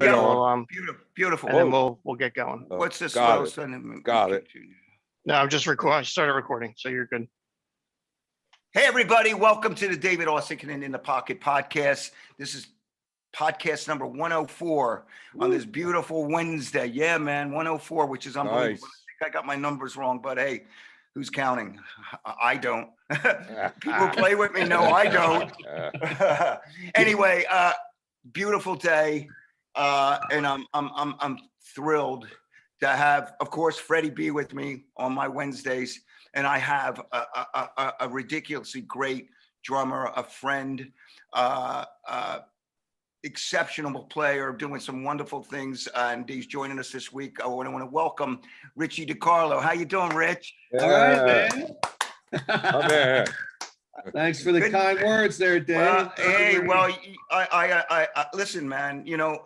Yeah, on. beautiful. And then we'll get going. What's this? Got it. No, I'm just recording. I started recording, so you're good. Hey, everybody. Welcome to the David Uosikkinen in the Pocket podcast. This is podcast number 104 on this beautiful Wednesday. Yeah, man, 104, which is unbelievable. Nice. I think I got my numbers wrong, but hey, who's counting? I don't. People play with me. No, I don't. Anyway, beautiful day, and I'm thrilled to have, of course, Freddie B with me on my Wednesdays, and I have a ridiculously great drummer, a friend, exceptional player, doing some wonderful things, and he's joining us this week. I want to welcome Ritchie DeCarlo. How you doing, Rich? Yeah. All right, man. Oh, man. Thanks for the kind words there, Dave. Hey, well, I listen, man. You know,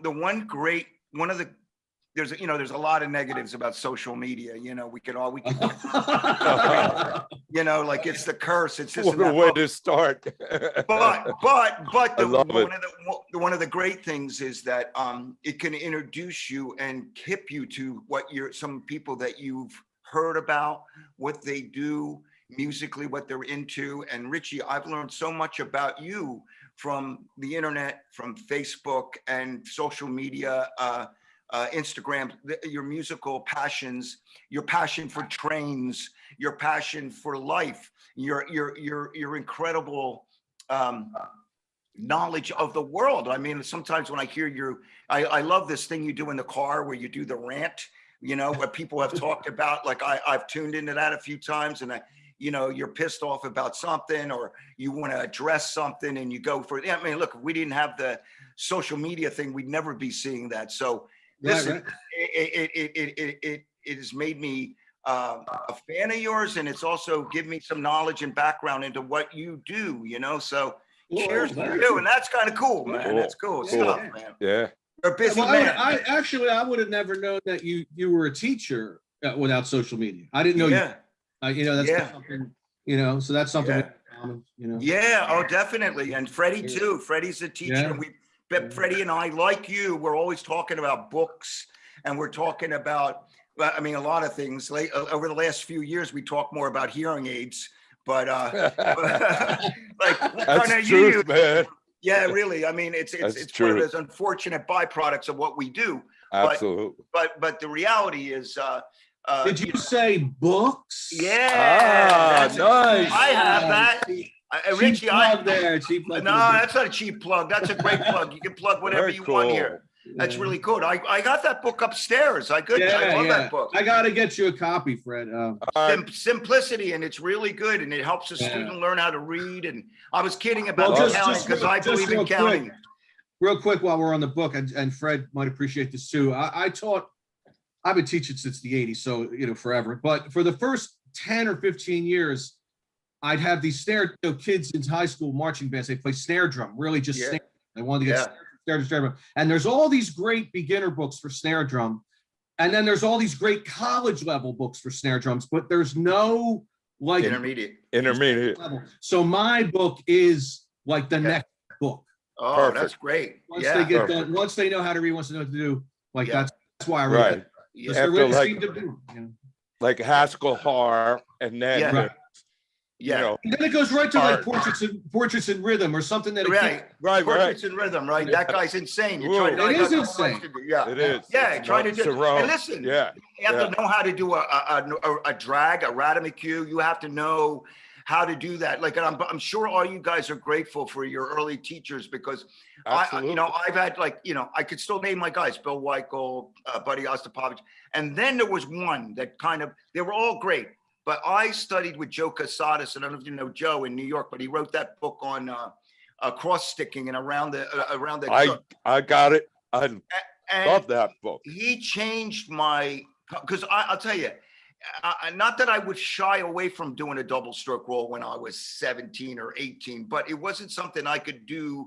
there's a lot of negatives about social media. You know, we can you know, like it's the curse. It's just What a way to start. but love one of the great things is that it can introduce you and hip you to what some people that you've heard about, what they do musically, what they're into. And Ritchie, I've learned so much about you from the internet, from Facebook and social media, Instagram, your musical passions, your passion for trains, your passion for life, your incredible knowledge of the world. I mean, sometimes when I hear I love this thing you do in the car where you do the rant, you know, what people have talked about. Like I've tuned into that a few times, and you're pissed off about something, or you want to address something, and you go for it. I mean, look, if we didn't have the social media thing, we'd never be seeing that. So listen, right. It has made me a fan of yours, and it's also given me some knowledge and background into what you do, you know. So cheers to you, and that's kind of cool, man. Cool. That's cool stuff, man. Yeah. You're a busy Well, man. I would have never known that you were a teacher without social media. I didn't know that's something, so that's something common, Yeah, oh, definitely. And Freddie too. Freddie's a teacher. Yeah. Freddie and I, like you, we're always talking about books, and we're talking about, I mean, a lot of things. Over the last few years, we talk more about hearing aids, but like That's truth, man. Yeah, really. I mean, it's one of those unfortunate byproducts of what we do. Absolutely. But the reality is, did you say books? Yeah. Nice. I have that. Ritchie, cheap plug. No, that's not a cheap plug. That's a great plug. You can plug whatever you want here. That's really cool. I got that book upstairs. I love that book. I got to get you a copy, Fred. Simplicity, and it's really good, and it helps a student learn how to read. And I was kidding about counting because I believe in counting. Real quick, while we're on the book, and Fred might appreciate this too. I've been teaching since the 80s, so forever. But for the first 10 or 15 years, I'd have these kids in high school marching bands. They play snare drum, really just snare. They wanted to get snare drum. And there's all these great beginner books for snare drum. And then there's all these great college level books for snare drums, but there's no intermediate level. So my book is like the next book. Oh, Perfect. That's great. Once they get done, once they know how to read, once they know what to do, that's why I wrote it. Like Haskell Har, and then and then it goes right to like portraits in rhythm or something that portraits in rhythm, right? That guy's insane. It is insane. It is. Yeah, trying to do. And listen, you have to know how to do a drag, a Radamacue. You have to know how to do that. Like, I'm sure all you guys are grateful for your early teachers, because I've had I could still name my guys, Bill Weichel, Buddy Ostapovich, and then there was one that they were all great. But I studied with Joe Casadas, and I don't know if you know Joe in New York, but he wrote that book on cross sticking and around the. I got it. I love that book. He changed because I'll tell you, not that I would shy away from doing a double stroke roll when I was 17 or 18, but it wasn't something I could do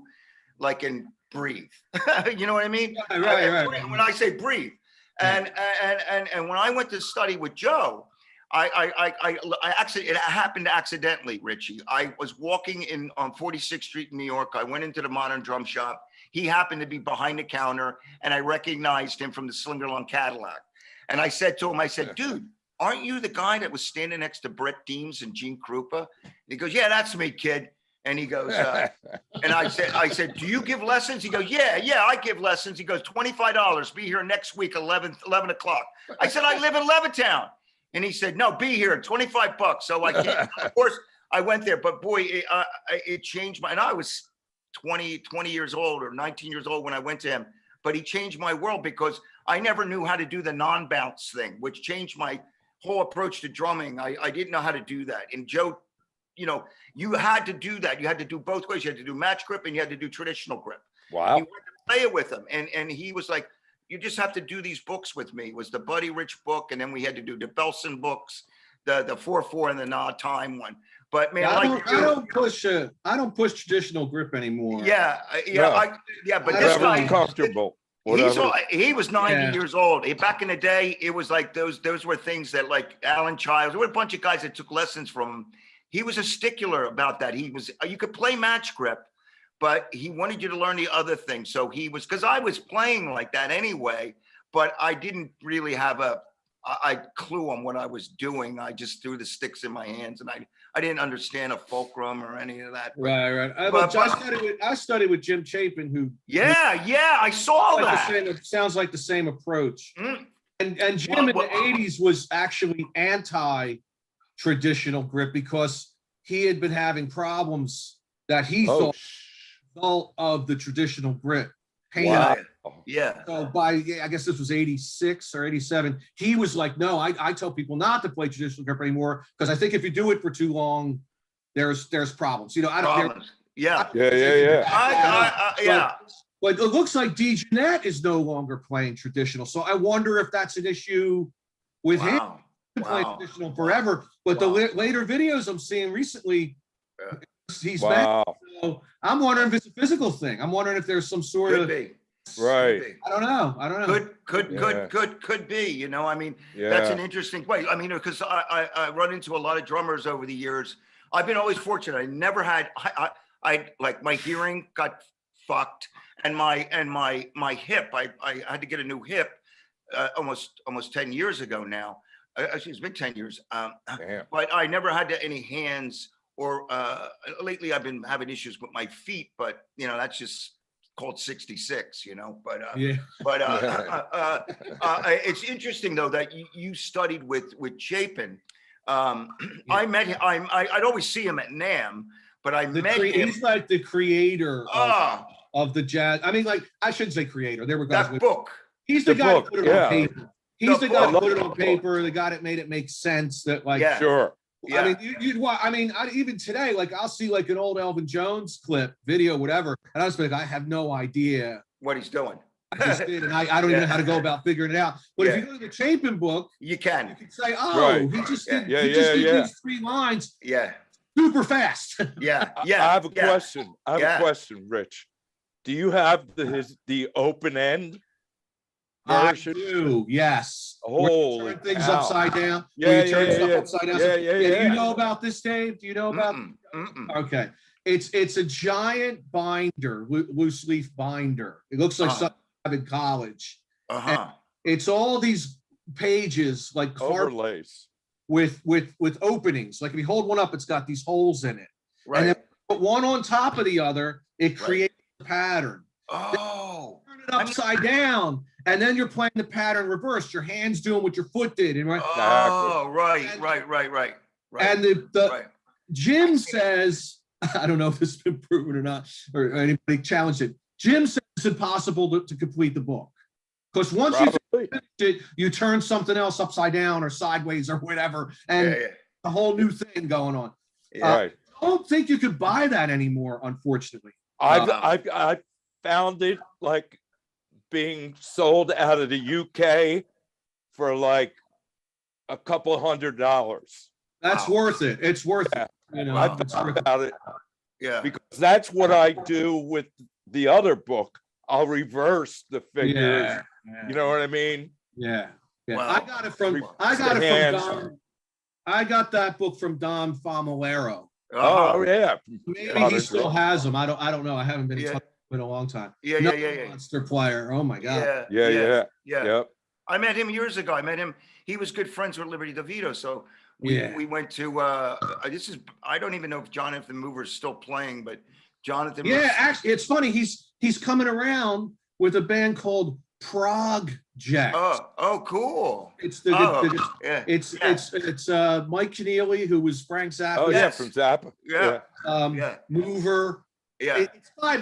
like and breathe. You know what I mean? Right. When I say breathe, and when I went to study with Joe, I actually, it happened accidentally, Richie. I was walking in on 46th Street in New York. I went into the Modern Drum Shop. He happened to be behind the counter, and I recognized him from the Slingerland Cadillac. And I said to him, I said, dude, aren't you the guy that was standing next to Brett Deems and Gene Krupa? And he goes, yeah, that's me, kid. And he goes, and I said, do you give lessons? He goes, yeah, I give lessons. He goes, $25. Be here next week, 11 o'clock. I said, I live in Levittown. And he said, no, be here, $25. So I came. Of course, I went there, but boy, it changed and I was 20 years old or 19 years old when I went to him, but he changed my world because I never knew how to do the non-bounce thing, which changed my whole approach to drumming. I didn't know how to do that. And Joe, you had to do that. You had to do both ways. You had to do match grip and you had to do traditional grip. Wow. You had to play it with him. And he was like, you just have to do these books with me. It was the Buddy Rich book. And then we had to do the Belson books, the 4/4 and the Nod Time one. But man, I don't push traditional grip anymore. Yeah. But this Whatever guy, comfortable. Whatever. He was 90 years old. Back in the day, it was like those were things that like Alan Childs, there were a bunch of guys that took lessons from him. He was a stickler about that. You could play match grip, but he wanted you to learn the other thing. So he was, because I was playing like that anyway, but I didn't really have a clue on what I was doing. I just threw the sticks in my hands and I didn't understand a fulcrum or any of that. Right. I studied with Jim Chapin, who. Yeah, I saw that. It sounds like the same approach. Mm. And Jim in the 80s was actually anti-traditional grip because he had been having problems that he thought result of the traditional grip. Wow. Yeah. So I guess this was 86 or 87, he was like, no, I tell people not to play traditional grip anymore because I think if you do it for too long, there's problems. Problems. Yeah. But it looks like DeJohnette is no longer playing traditional. So I wonder if that's an issue with him playing traditional forever. But the later videos I'm seeing recently, he's back. So I'm wondering if it's a physical thing. I'm wondering if there's some sort of. Right. I don't know. Could be. I mean, that's an interesting way. I mean, because I run into a lot of drummers over the years. I've been always fortunate. I never had. I like my hearing got fucked, and my hip. I had to get a new hip almost 10 years ago now. Actually, it's been 10 years. But I never had any hands. Or lately, I've been having issues with my feet, but that's just called 66. But it's interesting though that you studied with Chapin. I met him. I'd always see him at NAMM, but I met him. He's like the creator of the jazz. I mean, like I shouldn't say creator. There were guys that book. He's the guy who put it on paper. He's the guy who put it on paper. The guy that made it make sense. That like sure. Yeah. I mean, even today, like I'll see like an old Elvin Jones clip, video, whatever, and I'll just be like, I have no idea what he's doing. I just did, and I don't even know how to go about figuring it out. But if you go to the Chapin book, you can say, he just did these 3 lines, super fast. I have a question. I have a question, Rich. Do you have the open end version? I do, yes. Holy turn things upside down. Upside down. Do you know about this, Dave? Do you know about? Okay, it's a giant binder, loose leaf binder. It looks like something I have in college. It's all these pages like overlays with openings. Like if you hold one up, it's got these holes in it. Right. And then put one on top of the other, it creates a pattern. Oh. Turn it upside down. And then you're playing the pattern reversed. Your hand's doing what your foot did. And right. And the Jim says, I don't know if this has been proven or not, or anybody challenged it. Jim says it's impossible to complete the book. Because once you finish it, you turn something else upside down or sideways or whatever, and a whole new thing going on. I don't think you could buy that anymore, unfortunately. I've found it like being sold out of the UK for like a couple $100. That's worth it. It's worth it. I thought about it. Yeah. Because that's what I do with the other book. I'll reverse the figures. You know what I mean? Yeah. Wow. I got it from I got that book from Don Famolero. Oh, yeah. Maybe Yeah, he that's still right. has them. I don't know. I haven't been in Yeah. touch with him in a long time. Yeah, Another yeah. monster player. Oh my God. Yeah. Yep. I met him years ago. I met him. He was good friends with Liberty DeVito. So Yeah. we went to, I don't even know if Jonathan Mover is still playing, but Jonathan. Yeah, actually, it's funny. He's coming around with a band called Prague Jack. Oh, cool. It's Yeah. it's Mike Keneally, who was Frank Zappa. Oh, yeah, Yes. from Zappa. Yeah. Yeah. Mover. Yeah.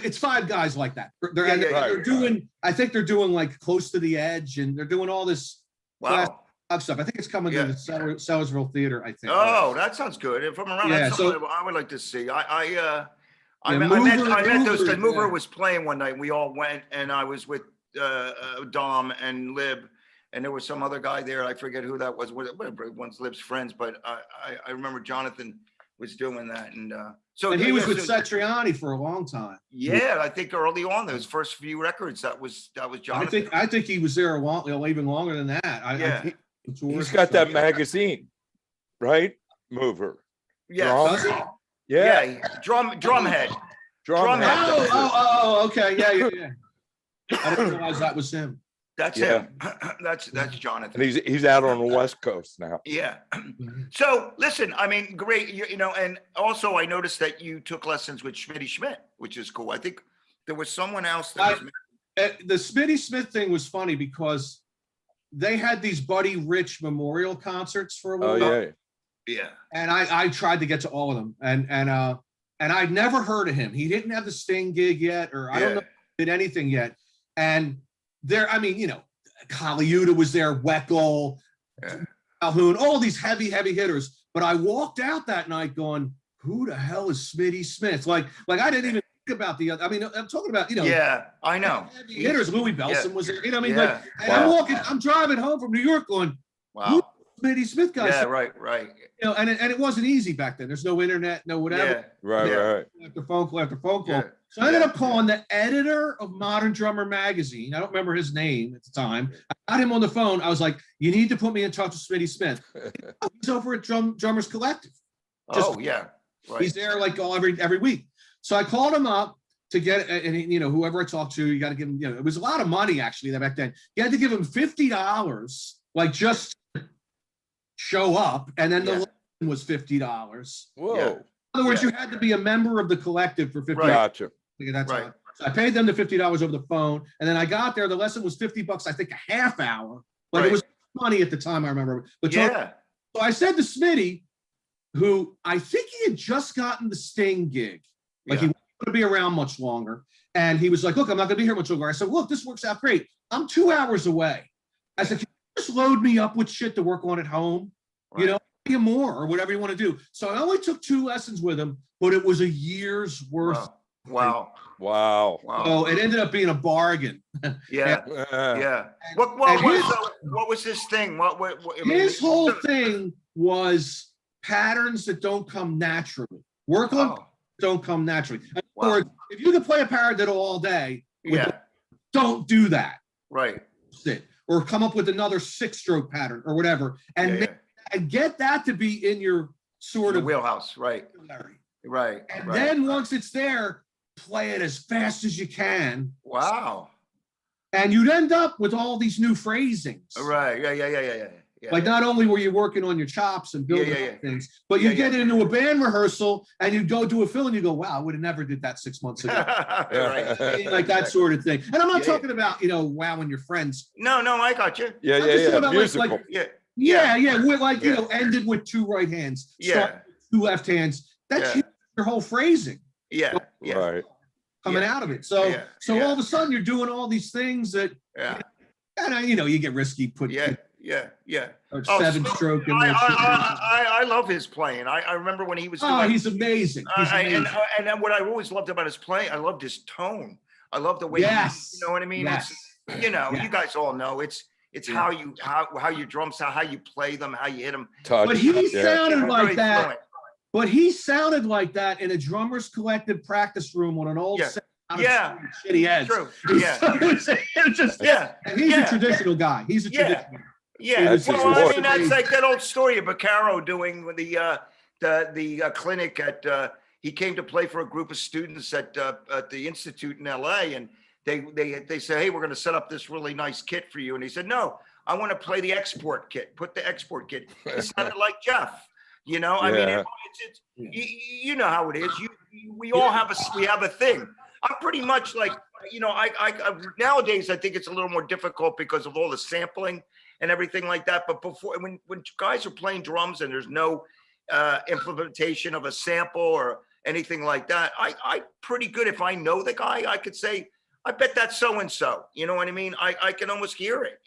It's five guys like that. They're, Yeah, and yeah, they're yeah. doing. I think they're doing like Close to the Edge, and they're doing all this Wow. stuff. I think it's coming Yeah. to the Sellersville Theater. I think. Oh, that sounds good. If I'm around, Yeah, that's something so- I would like to see. I Yeah, met those because Mover, Mover yeah. was playing one night. We all went, and I was with Dom and Lib, and there was some other guy there. I forget who that was. Whatever, one's Lib's friends, but I remember Jonathan was doing that, and so And he yeah, was with so- Satriani for a long time. Yeah, I think early on those first few records, that was Jonathan. I think he was there even longer than that. Yeah. He's got that magazine, right? Mover. Yes. Does he? Yeah. Yeah, drumhead. Drumhead. Drumhead. Oh, okay. Yeah. I didn't realize that was him. That's Yeah. him. That's Jonathan. And he's out on the West Coast now. Yeah. So listen, I mean, great. You know, and also I noticed that you took lessons with Schmitty Schmidt, which is cool. I think there was someone else that was. The Smitty Smith thing was funny because they had these Buddy Rich memorial concerts for a Oh, little while, yeah. Yeah. and I tried to get to all of them, and I'd never heard of him. He didn't have the Sting gig yet, or I don't know if he did anything yet. And there, I mean, you know, Caliuta was there, Weckl, Yeah. Calhoun, all these heavy hitters. But I walked out that night going, "Who the hell is Smitty Smith?" Like I didn't even think about the other. I mean, I'm talking about, you know, Yeah, I know. heavy hitters. Louis Belson was there. You know, what I mean, Yeah. like, and I'm driving home from New York going, Wow. Smitty Smith guy. Yeah, So, right. you know, and it wasn't easy back then. There's no internet, no whatever. Yeah. Right, Yeah. right. After phone call after phone call. Yeah. So I ended up calling the editor of Modern Drummer magazine. I don't remember his name at the time. I got him on the phone. I was like, "You need to put me in touch with Smitty Smith." He's over at Drummers Collective. Oh, yeah. Right. He's there like every week. So I called him up to get, and you know, whoever I talked to, you got to give him, you know, it was a lot of money actually back then. You had to give him $50, like just show up, and then the Yeah. lesson was $50. Whoa. Yeah. In other words, Yeah. you had to be a member of the collective for $50. Right. Gotcha. That's Right. all. So I paid them the $50 over the phone, and then I got there. The lesson was $50, I think, a half hour. Like Right. it was money at the time, I remember. But Yeah. so I said to Smitty, who I think he had just gotten the Sting gig, like he Yeah. wasn't going to be around much longer, and he was like, "Look, I'm not going to be here much longer." I said, "Look, this works out great. I'm 2 hours away." I said, "Can you just load me up with shit to work on at home? You Right. know, pay you more or whatever you want to do." So I only took 2 lessons with him, but it was a year's worth. Wow. Wow. Wow. So it ended up being a bargain. Yeah. Uh, Yeah. And What was his thing? What I mean, His whole thing was patterns that don't come naturally. Work on Oh, don't come naturally. In other wow. words, if you can play a paradiddle all day, Yeah. don't do that. Right. Sit. Or come up with another 6-stroke pattern or whatever, and Yeah. and get that to be in your sort The of wheelhouse. Right. vocabulary. Right. And Right. then once it's there, play it as fast as you can, Wow. and you'd end up with all these new phrasings. Right. Yeah. Like not only were you working on your chops and building Yeah. up things, but you Yeah, get into a band rehearsal and you go do a fill and you go, "Wow, I would have never did that 6 months ago." Right. Like that sort of thing. And I'm not Yeah. talking about, you know, wowing your friends. No, I got you. Yeah, I'm just talking about, Musical. Yeah. Yeah. With like, you Yeah. know, ended with 2 right hands, Yeah. started with 2 left hands. That's Yeah. your whole phrasing Yeah. Right. coming out of it. So Yeah. all of a sudden you're doing all these things that, Yeah. and you know, you get risky, put Yeah. or Oh, 7-stroke in there. I love his playing. I remember when he was Oh, doing, he's amazing. He's amazing. and then what I always loved about his playing, I loved his tone. I love the way Yes. you know what I mean? Yes. It's, you know, Yeah. you guys all know it's how you drum sound, how you play them, how you hit them. Touch. But he Yeah. sounded Very like that. fluent. But he sounded like that in a Drummers Collective practice room on an old Yeah. set out of Yeah. shitty heads. True. It Yeah. was just, Yeah. and he's Yeah. a traditional guy. He's a Yeah. traditional. Yeah, That's his well, I voice. mean, that's like that old story of Beccaro doing with the clinic he came to play for a group of students at the Institute in LA, and they say, hey, we're going to set up this really nice kit for you. And he said, no, I want to play the export kit, put the export kit. He sounded like Jeff, I mean, Yeah. it's you know how it is. We all have a thing. I'm pretty much like, I nowadays, I think it's a little more difficult because of all the sampling and everything like that. But before, when guys are playing drums and there's no implementation of a sample or anything like that, I pretty good. If I know the guy, I could say, I bet that's so and so. You know what I mean? I can almost hear it.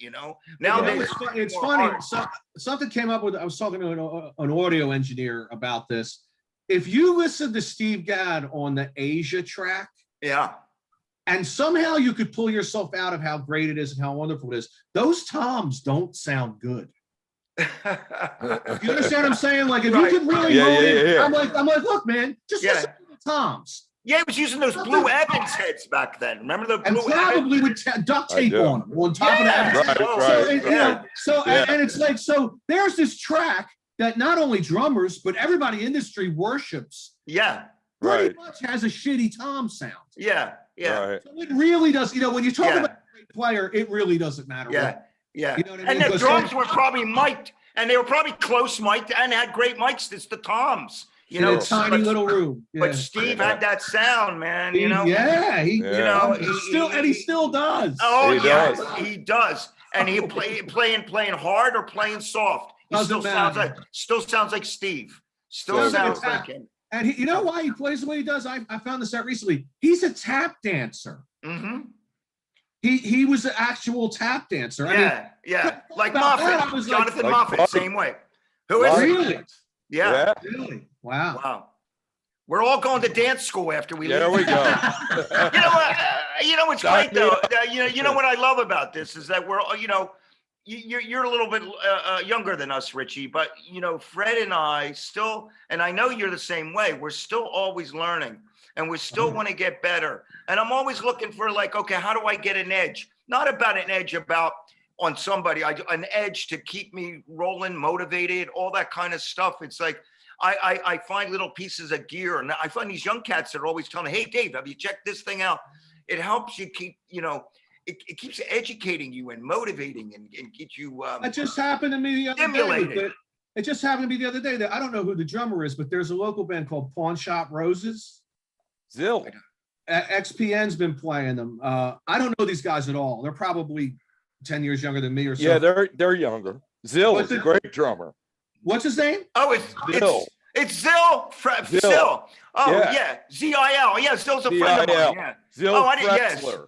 Nowadays it's more funny. hard. Something came up with. I was talking to an audio engineer about this. If you listen to Steve Gadd on the Asia track, Yeah. and somehow you could pull yourself out of how great it is and how wonderful it is, those toms don't sound good. You understand what I'm saying? Like if Right. you could really Yeah, hone yeah, in, yeah. I'm like, look, man, just Yeah. listen to the toms. Yeah, he was using those Blue Evans heads back then. Remember the And Blue probably Evans? with duct I tape do. on them, on top Yeah. of that. Right, So, right, and, right. Yeah. and it's like, so there's this track that not only drummers, but everybody industry worships, Yeah. pretty Right. much has a shitty tom sound. Yeah. Yeah. Right. So it really does, when you talk Yeah. about a great player, it really doesn't matter. Yeah. Yeah. You know what I mean? And the Because drums were probably mic'd, and they were probably close mic'd and had great mics. It's the toms, in a tiny but, little room. Yeah. But Steve had that sound, man. Yeah, Yeah. he still does. Oh, He yeah, does. he does. And he playing hard or playing soft. He Doesn't matter. still sounds like Steve. Still Sounds like a sounds tap. like him. And you know why he plays the way he does? I found this out recently. He's a tap dancer. Mm-hmm. He was an actual tap dancer. I mean, Yeah. Like about that, Moffat, I was like- Jonathan Like Moffat, Buffy. same way. Who is Right. he? really? Yeah. Really? Wow. Wow. We're all going to dance school after we There leave. we go. You know what? What's Sign great me though. up. You know what I love about this is that we're you're a little bit younger than us, Richie, but Fred and I still, and I know you're the same way. We're still always learning, and we still want to get better. And I'm always looking for like, okay, how do I get an edge? Not about an edge on somebody, an edge to keep me rolling, motivated, all that kind of stuff. It's like I find little pieces of gear, and I find these young cats that are always telling me, hey, Dave, have you checked this thing out? It helps you keep, it keeps educating you and motivating and get you It just happened to me the other day. stimulated. It just happened to me the other day that I don't know who the drummer is, but there's a local band called Pawn Shop Roses. Zill. XPN's been playing them. I don't know these guys at all. They're probably 10 years younger than me or so. Yeah, they're younger. Zill What's is a it- great drummer. What's his name? Oh, Zill. it's Zill. Zill. Zill. Oh Yeah. yeah, ZIL. Yeah, Zill's a friend of ZIL. mine. Yeah. Zill Oh, I didn't- yes. Pretzler.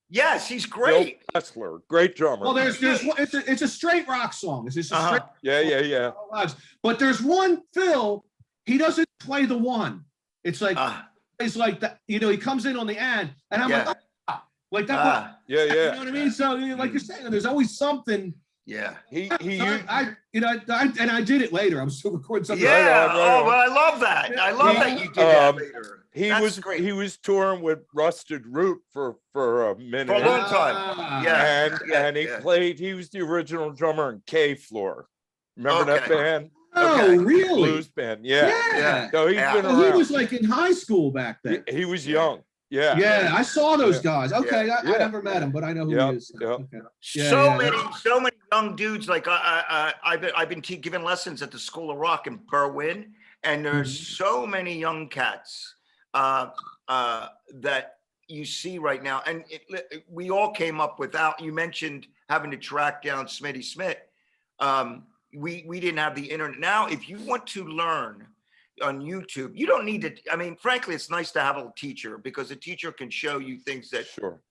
Yes, he's Zill great. Pretzler. Great drummer. Well, it's a straight rock song. It's just a Uh-huh. straight Yeah. But there's one Phil, he doesn't play the one. It's like it's like that, he comes in on the ad, and I'm Yeah. like that. Yeah. You know what I mean? So like you're saying, there's always something. Yeah. He So I did it later. I'm still recording something. Yeah. Right on. Oh, well, I love that. I love that you did that later. That's great. he was touring with Rusted Root for a minute. For a long time. Ah. Yeah. And he was the original drummer in K Floor. Remember that Okay. band? Oh, Okay. really? Blues band. Yeah. Yeah. So he's Yeah. been Oh, he around. was like in high school back then. He was young. Yeah. Yeah, I saw those Yeah. guys. Okay, I Yeah. never met him, but I know who Yep, he is. yep. Okay. Yeah, so yeah. many young dudes. Like I've been giving lessons at the School of Rock in Berwyn, and there's so many young cats that you see right now. And we all came up without. You mentioned having to track down Smitty Smith. We didn't have the internet. Now, if you want to learn on YouTube, you don't need to. I mean, frankly, it's nice to have a teacher because a teacher can show you things that Sure.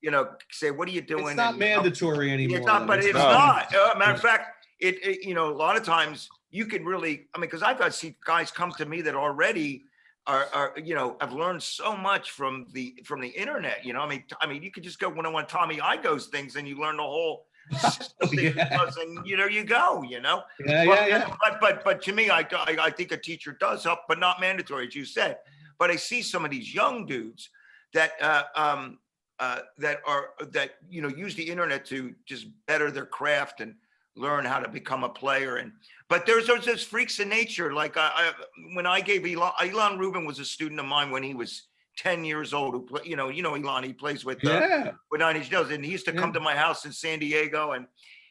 say, "What are you doing?" It's not and- mandatory anymore. It's not, though. but it's No. not. Matter of fact, a lot of times you can really, because I've seen guys come to me that already are have learned so much from the internet. I mean, you could just go one-on-one Tommy Igo's things and you learn the whole system that he does, and there you go. Yeah. But to me, I think a teacher does help, but not mandatory, as you said. But I see some of these young dudes that use the internet to just better their craft and learn how to become a player. But there's those freaks in nature. Like when I gave Elon Rubin was a student of mine when he was 10 years old, who play, Elon, he plays with Nine Inch Nails, and he used to come to my house in San Diego, and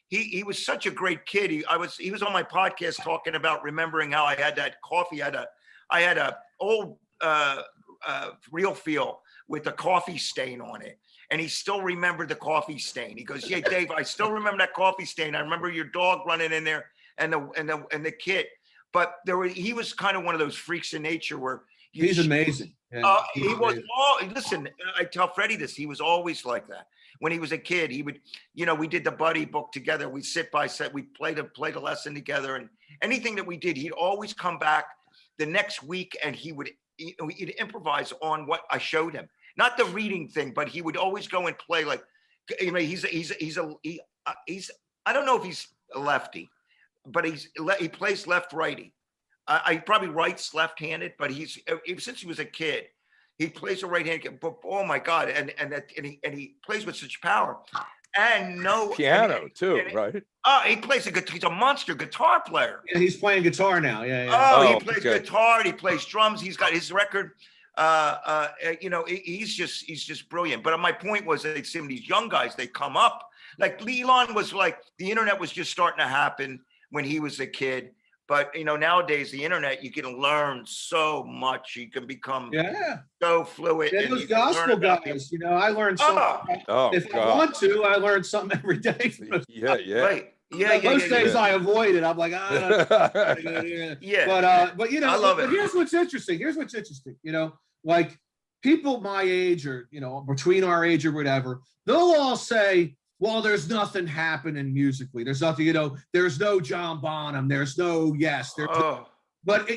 he was such a great kid. He was on my podcast talking about remembering how I had that coffee. I had a old Real Feel with a coffee stain on it. And he still remembered the coffee stain. He goes, "Yeah, Dave, I still remember that coffee stain. I remember your dog running in there and the kid." But he was kind of one of those freaks in nature where he's amazing. Yeah, he was. Listen, I tell Freddie this. He was always like that. When he was a kid, he would, we did the buddy book together. We'd sit by set. We played a lesson together, and anything that we did, he'd always come back the next week, and he'd improvise on what I showed him. Not the reading thing, but he would always go and play like, he's I don't know if he's a lefty, but he plays left righty. He probably writes left-handed, but since he was a kid, he plays a right-handed. But oh my God, and he plays with such power, and piano too, right? He plays He's a monster guitar player. Yeah, he's playing guitar now. Yeah. He plays guitar. And he plays drums. He's got his record. He's just brilliant. But my point was that some of these young guys, they come up like Elon was like, the internet was just starting to happen when he was a kid. But nowadays the internet, you can learn so much. You can become so fluid. Yeah, those gospel guys, I learned something. If I want to, I learn something every day. Yeah. Right. Yeah. Most days I avoid it. I'm like, yeah. But I love it. But here's what's interesting. Like people my age or between our age or whatever, they'll all say, well, there's nothing happening musically. There's nothing, there's no John Bonham. There's no but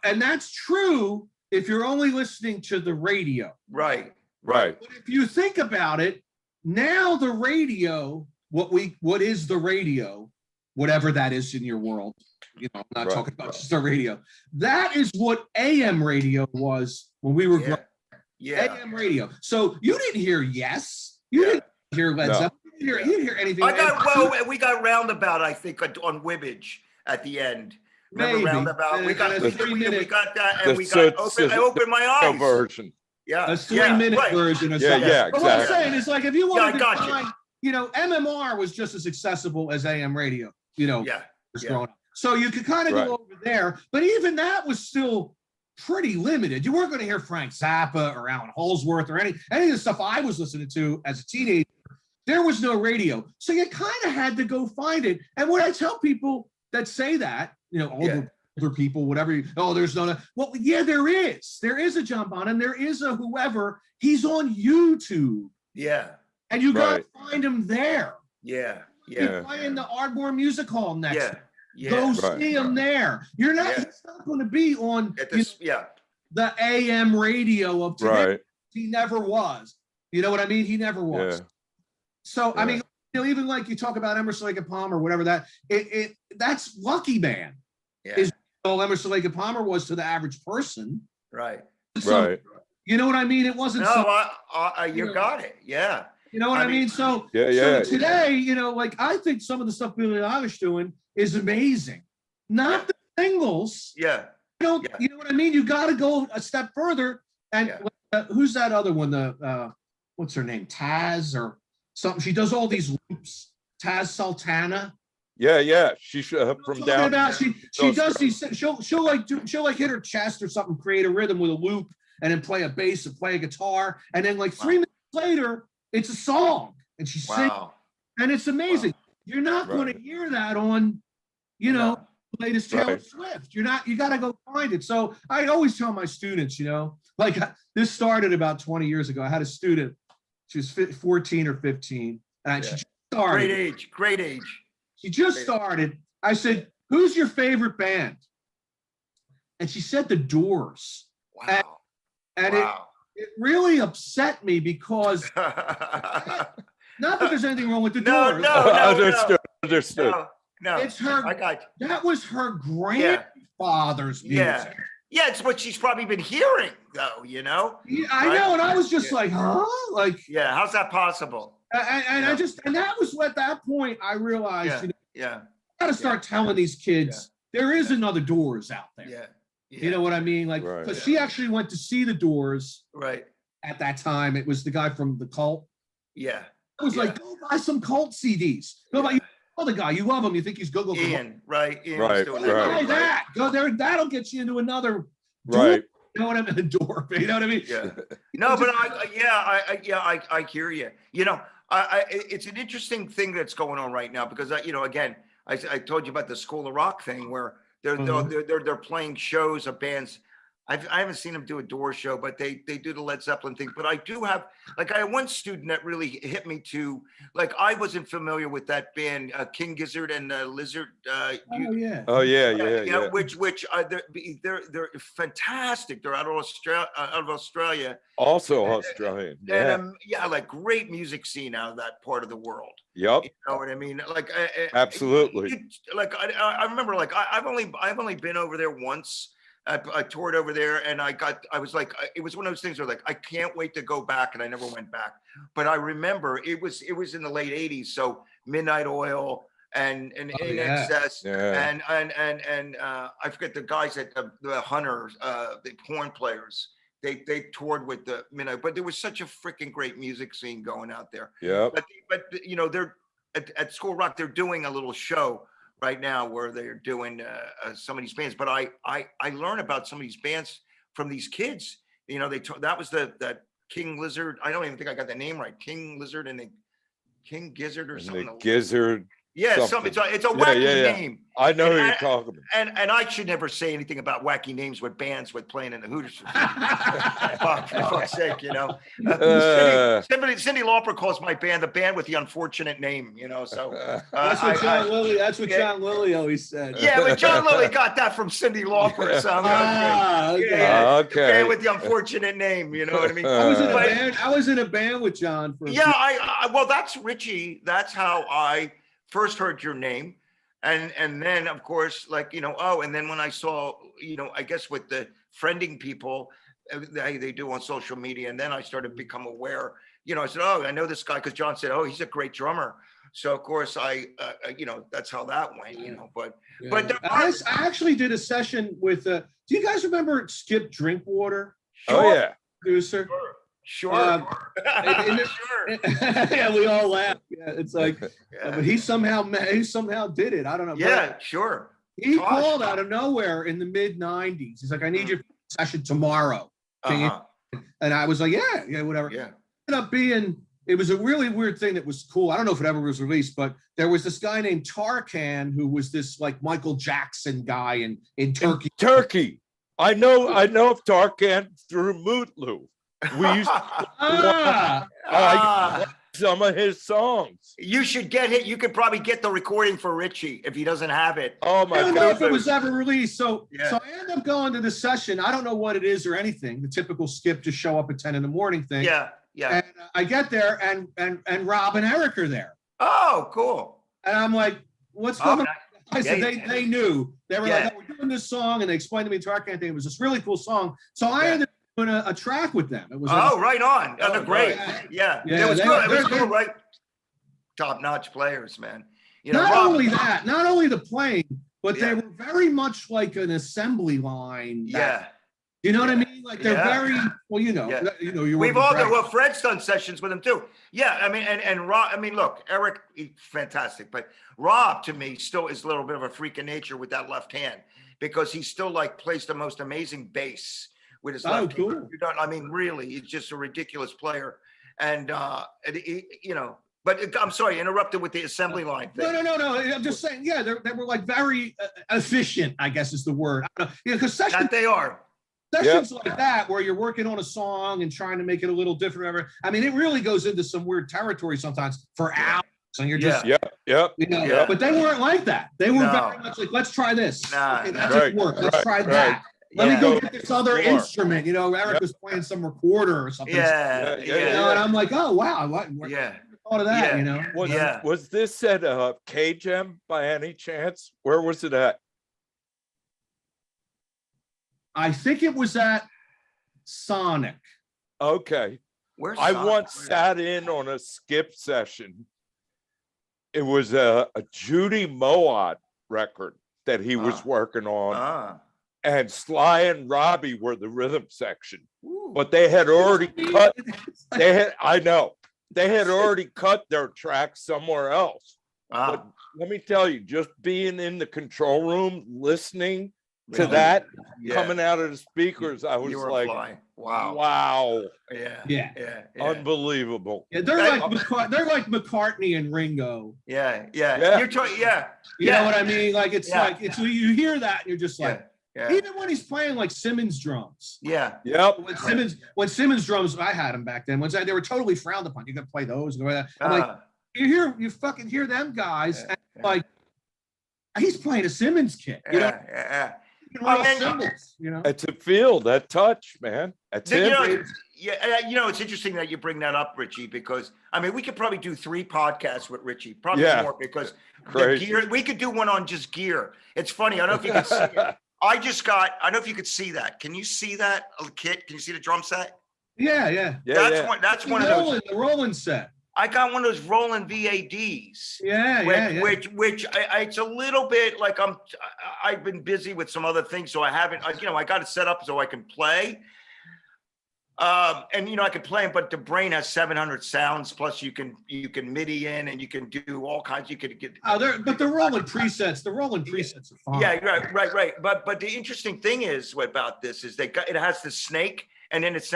and that's true if you're only listening to the radio. Right. But if you think about it, now the radio, what is the radio, whatever that is in your world, I'm not talking about just the radio. That is what AM radio was when we were growing. Yeah. AM radio. So you didn't hear Yes. You didn't hear Led Zeppelin. You didn't hear anything. We got Roundabout, I think, on Wibbage at the end. Remember Maybe. Roundabout? We got And 3 minutes. We got that, and I opened my eyes. Version. Yeah. A 3-minute version of something. Yeah, But what I'm exactly. saying is, like, if you want to gotcha. define, MMR was just as accessible as AM radio, was growing up. So you could kind of go over there, but even that was still pretty limited. You weren't going to hear Frank Zappa or Alan Holdsworth or any of the stuff I was listening to as a teenager. There was no radio. So you kind of had to go find it. And when I tell people that say that, older people, whatever, there's no, well, yeah, there is. There is a John Bonham. There is a whoever. He's on YouTube. Yeah. And you got to find him there. Yeah. He's playing the Ardmore Music Hall next. Yeah. Go see him there. You're not. He's not going to be on the AM radio of today. Right. He never was. You know what I mean? He never was. Yeah. So I mean, even like you talk about Emerson, Lake and Palmer, whatever that's Lucky Man. Yeah. Is all Emerson, Lake and Palmer was to the average person. Right. So, you know what I mean? It wasn't. No, you got it. Yeah. You know what I mean? So, so today, like I think some of the stuff Billie Eilish doing is amazing. Not the singles. Yeah. You know what I mean? You got to go a step further. And who's that other one? What's her name? Taz or something? She does all these loops. Taz Sultana. Yeah. She's from down. She does these. She'll like hit her chest or something, create a rhythm with a loop, and then play a bass and play a guitar, and then like 3 minutes later, it's a song, and she sings, and it's amazing. Wow. You're not going to hear that on, latest Taylor Swift. You got to go find it. So I always tell my students, like this started about 20 years ago. I had a student, she was 14 or 15, and she just started. Great age. She just started. I said, "Who's your favorite band?" And she said, "The Doors." Wow. And it really upset me because not that there's anything wrong with the Doors. No. Understood. No, it's her. I got you. That was her grandfather's music. Yeah, it's what she's probably been hearing, though. I know, and I was just like, huh? Like, how's that possible? And that was at that point I realized, Yeah. Gotta start telling these kids there is another Doors out there. Yeah. Yeah. You know what I mean? Like, Right. because she actually went to see the Doors Right. at that time. It was the guy from the Cult. Yeah. I was like, go buy some Cult CDs. Go buy. You know the guy. You love him. You think he's good. Ian, right? Ian Right, was doing Go that. buy right. that. Go there. That'll get you into another. Right. You know what I mean? A door. You know what I mean? Yeah. No, but I hear you. You know, it's an interesting thing that's going on right now because you know, again, I told you about the School of Rock thing where they're playing shows of bands. I haven't seen them do a Doors show, but they do the Led Zeppelin thing. But I do have, like, I had one student that really hit me to, like, I wasn't familiar with that band, King Gizzard and Lizard. Oh yeah. Oh yeah, yeah, yeah. Which they're fantastic. They're out of Australia. Also Australian. Yeah. And like great music scene out of that part of the world. Yep. You know what I mean? Like, Absolutely. Like I remember, like I've only been over there once. I toured over there, and I was like, it was one of those things where like I can't wait to go back, and I never went back. But I remember it was in the late '80s, so Midnight Oil and In Excess, and I forget the guys at the Hunters, the horn players. They toured with the Midnight, but there was such a freaking great music scene going out there. Yeah. But you know, they're at School Rock, they're doing a little show right now where they're doing some of these bands, but I learn about some of these bands from these kids. You know, that was that King Lizard. I don't even think I got the name right. King Lizard and the King Gizzard or something. The Gizzard. Yeah, something. It's a wacky name. I know who you're talking about. And I should never say anything about wacky names with bands with playing in the Hooters. For fuck's sake, you know. Cindy Lauper calls my band the band with the unfortunate name, you know. So that's what John Lilly. That's what John Lilly always said. Yeah, but John Lilly got that from Cindy Lauper. So okay. Band with the unfortunate name, you know what I mean? I was in a band with John for. Well, that's Ritchie. That's how I first heard your name. And then of course, like, you know, and then when I saw, you know, I guess with the friending people they do on social media, and then I started to become aware, you know, I said, I know this guy because John said, he's a great drummer. So of course I you know, that's how that went, you know, but I actually did a session with do you guys remember Skip Drinkwater? Oh yeah. Producer. Sure. Sure. Yeah, we all laugh. Yeah, it's like, but he somehow did it. I don't know. Yeah, sure. He called out of nowhere in the mid '90s. He's like, I need your session tomorrow. And I was like, yeah, whatever. Yeah. It ended up being, it was a really weird thing that was cool. I don't know if it ever was released, but there was this guy named Tarkan who was this like Michael Jackson guy in Turkey. Turkey. I know of Tarkan through Mootlu. We used to some of his songs. You should get it. You could probably get the recording for Ritchie if he doesn't have it. Oh my I don't God. know if it was ever released. So I end up going to the session. I don't know what it is or anything. The typical Skip just show up at 10 in the morning thing. Yeah. And I get there and Rob and Eric are there. Oh, cool. And I'm like, what's going on? I said Yeah. they knew. They were like, we're doing this song, and they explained to me Tarkan thing. It was this really cool song. So I ended up doing a track with them. It was right on. They're great. Yeah. It was good. It was cool, right? Top-notch players, man. You know, not only the playing, but they were very much like an assembly line. You know what I mean? Like they're very well, you know, we've all done, Fred's done sessions with him too. Yeah, I mean, and Rob, I mean, look, Eric, he's fantastic, but Rob to me still is a little bit of a freak of nature with that left hand because he still like plays the most amazing bass with his left cool. hand. You don't, I mean, really, he's just a ridiculous player. And he, you know, but I'm sorry, interrupted with the assembly line thing. No. I'm just saying, they were like very efficient, I guess is the word. Because sessions, that they are. Sessions like that, where you're working on a song and trying to make it a little different. I mean, it really goes into some weird territory sometimes for hours. And you're just, but they weren't like that. They were very much like, let's try this. That didn't work. Let's try that. Let me go get this other instrument. You know, Eric was playing some recorder or something. You know, and I'm like, oh, wow. I thought of that, you know. Was this at KGEM by any chance? Where was it at? I think it was at Sonic. Okay. Where's I Sonic? once sat in on a Skip session it was a Judy Mowatt record that he was Ah. working on, Ah. and Sly and Robbie were the rhythm section. Ooh. But they had already cut. I know they had already cut their tracks somewhere else. Ah. But let me tell you, just being in the control room, listening to Really? that Yeah. coming out of the speakers, I was You were a like, fly. Wow. wow, Yeah. Yeah. Yeah. unbelievable. Yeah, they're like McCartney and Ringo. Yeah. Yeah. Yeah. You're talking. Yeah. You know what I mean? Like it's Yeah. like it's you hear that and you're just like, Yeah. even when he's playing like Simmons drums. Yeah. Yep. When Simmons drums, I had them back then. They were totally frowned upon. You could play those. And I'm like, Ah. you fucking hear them guys, Yeah, and yeah. like he's playing a Simmons kit. You know, Yeah. real and- cymbals, you know. It's a feel, that touch, man. That's You him. know, yeah, it's interesting that you bring that up, Richie, because I mean, we could probably do 3 podcasts with Richie, probably Yeah. more, because the Crazy. gear. We could do one on just gear. It's funny. I don't know if you can see it. I don't know if you could see that. Can you see that kit? Can you see the drum set? Yeah. Yeah, That's one of those. The Roland set. I got one of those Roland VADs. Which it's a little bit like I've been busy with some other things, so I haven't. I got it set up so I can play. And I can play them, but the brain has 700 sounds. Plus, you can MIDI in, and you can do all kinds. You could get. But the Roland presets. The Roland presets are fine. Yeah, right. But the interesting thing is about this is it has the snake, and then it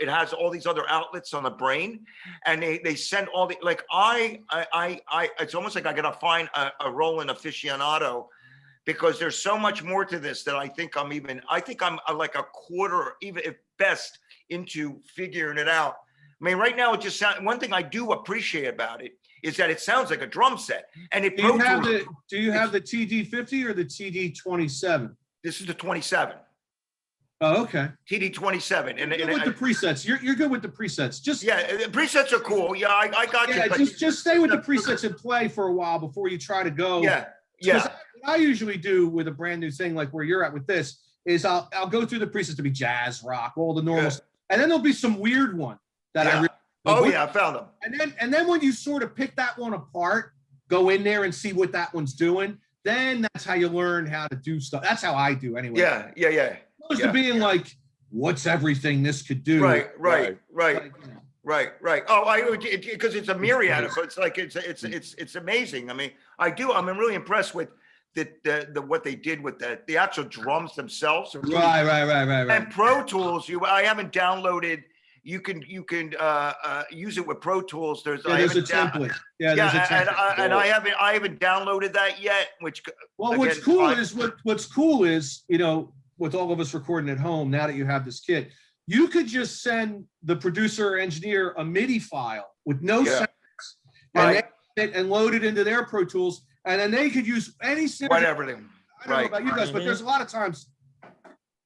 has all these other outlets on the brain, and they send all the it's almost like I gotta find a Roland aficionado, because there's so much more to this that I think I'm like a quarter, even if best, into figuring it out. I mean, right now it just sounds. One thing I do appreciate about it is that it sounds like a drum set, and it. Do you have the TD50 or the TD27? This is the 27. Oh, okay. TD27, and You're good with the presets. You're good with the presets. Just the presets are cool. Yeah, I got you. yeah. But Just stay with the presets and play for a while before you try to go. yeah. What I usually do with a brand new thing like where you're at with this is I'll go through the presets to be jazz, rock, all the normal stuff. And then there'll be some weird one that I really I found them. And then when you sort of pick that one apart, go in there and see what that one's doing, then that's how you learn how to do stuff. That's how I do anyway. Yeah. Opposed to being like, what's everything this could do? Right. Like, Right. Oh, because it's a myriad. So it's like it's amazing. I mean, I'm really impressed with the what they did with the actual drums themselves. Right. And Pro Tools, I haven't downloaded. You can use it with Pro Tools. There's a template. There's a template. And I haven't downloaded that yet. What's cool is with all of us recording at home, now that you have this kit, you could just send the producer or engineer a MIDI file with no sounds, and load it into their Pro Tools, and then they could use any whatever. I don't know about you guys, but there's a lot of times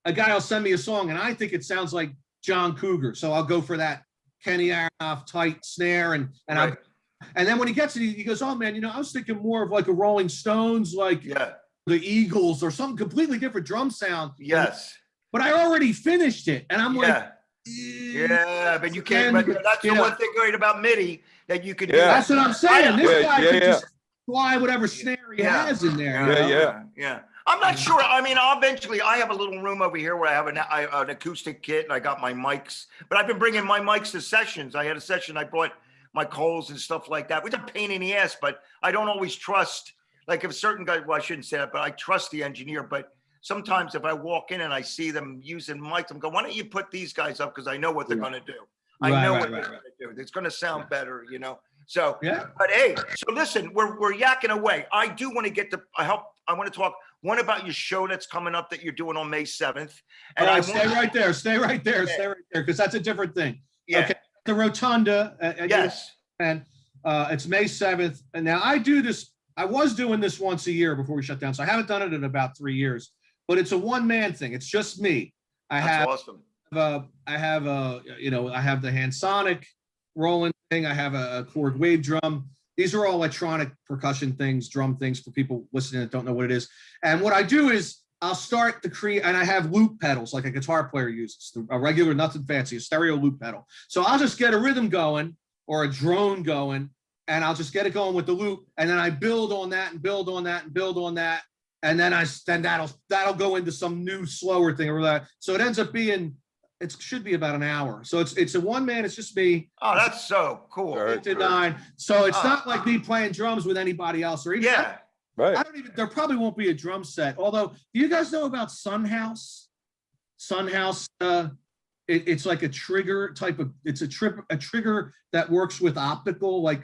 a guy will send me a song and I think it sounds like John Cougar, so I'll go for that Kenny Aronoff tight snare, and then when he gets it, he goes, "Oh man, I was thinking more of like a Rolling Stones, like the Eagles, or some completely different drum sound." Yes. But I already finished it, and I'm like, but you can't. But that's the one thing great about MIDI that you could do. That's what I'm saying. This guy could just fly whatever snare he has in there. Yeah. I'm not sure. I mean, eventually, I have a little room over here where I have an acoustic kit, and I got my mics. But I've been bringing my mics to sessions. I had a session. I brought my Coles and stuff like that, which is a pain in the ass. But I don't always trust. Like if certain guys, well, I shouldn't say that, but I trust the engineer. But sometimes if I walk in and I see them using mics, I'm going, why don't you put these guys up? Because I know what they're going to do. I know what they're going to do. It's going to sound better, So, but hey, so listen, we're yakking away. I do want to get to, I want to talk one about your show that's coming up that you're doing on May 7th. And stay right there, because that's a different thing. Yeah. Okay. The Rotunda. Yes. And it's May 7th. And now I do this. I was doing this once a year before we shut down. So I haven't done it in about 3 years, but it's a one-man thing. It's just me. That's awesome. I have the Hansonic rolling thing. I have a Korg wave drum. These are all electronic percussion things, drum things for people listening that don't know what it is. And what I do is I'll start to create, and I have loop pedals like a guitar player uses, a regular, nothing fancy, a stereo loop pedal. So I'll just get a rhythm going or a drone going, and I'll just get it going with the loop, and then I build on that and build on that and build on that, and then that'll go into some new slower thing or that. So it ends up being, it should be about an hour. So it's a one man. It's just me. Oh, that's so cool. Very 8 to 9. So it's Oh. not like me playing drums with anybody else or even. Yeah. Right. I don't even. There probably won't be a drum set. Although, do you guys know about Sunhouse? Sunhouse. It's like a trigger type of. It's a trigger that works with optical, like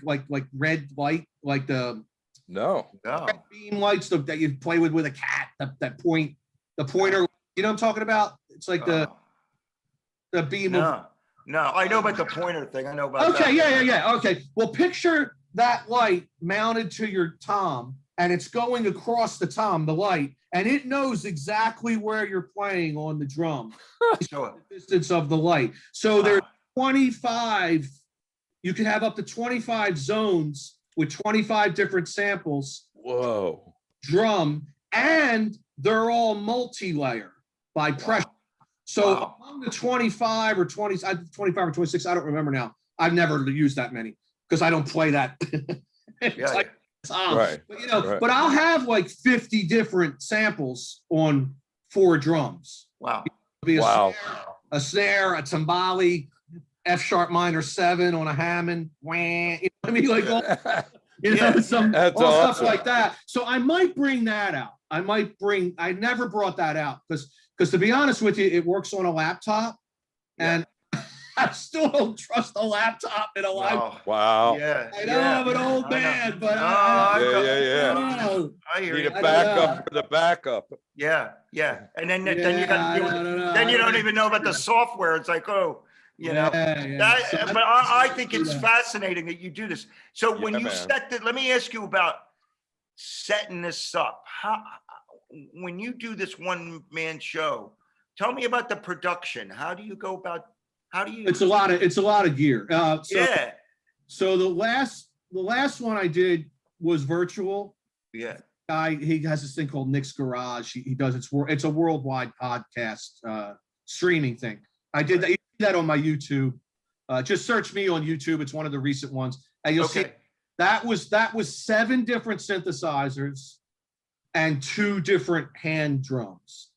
red light, like the No. No. red beam lights that you play with a cat. That point, the pointer. You know what I'm talking about? It's like the beam of. No. No. I know about the pointer thing. I know about that. Okay, yeah. Okay. Well, picture that light mounted to your tom, and it's going across the tom, the light, and it knows exactly where you're playing on the drum, Sure. the distance of the light. So there's 25, you can have up to 25 zones with 25 different samples, Whoa. drum, and they're all multi-layer by pressure. So Wow. among the 25 or 20, 25 or 26, I don't remember now. I've never used that many because I don't play that. It's Yeah. like, Right. but you know, Right. but I'll have like 50 different samples on 4 drums. Wow. It'll be Wow. a snare, a timbali, F sharp minor 7 on a Hammond. Wah, you know what I mean? Like all, you know, Yeah. some That's all stuff awesome. like that. So I might bring that out. I never brought that out because to be honest with you, it works on a laptop, and I still don't trust a laptop in a live. No. Wow. Yeah. I know I'm an old I know. man, but No, I Yeah. don't know. I hear Need you. a don't backup know. for the backup. Yeah. And then you Yeah, got I don't know. then you don't even know about the software. It's like, oh, you know. Yeah. That, So but I think it's Yeah. fascinating that you do this. So when Yeah, you man. set that, let me ask you about setting this up. How, when you do this one man show, tell me about the production. How do you go about? How do you? It's a lot of gear. Yeah. So the last one I did was virtual. Yeah. He has this thing called Nick's Garage. He does it's a worldwide podcast streaming thing. I did that on my YouTube. Just search me on YouTube. It's one of the recent ones, and you'll see Okay. that was 7 different synthesizers and 2 different hand drums.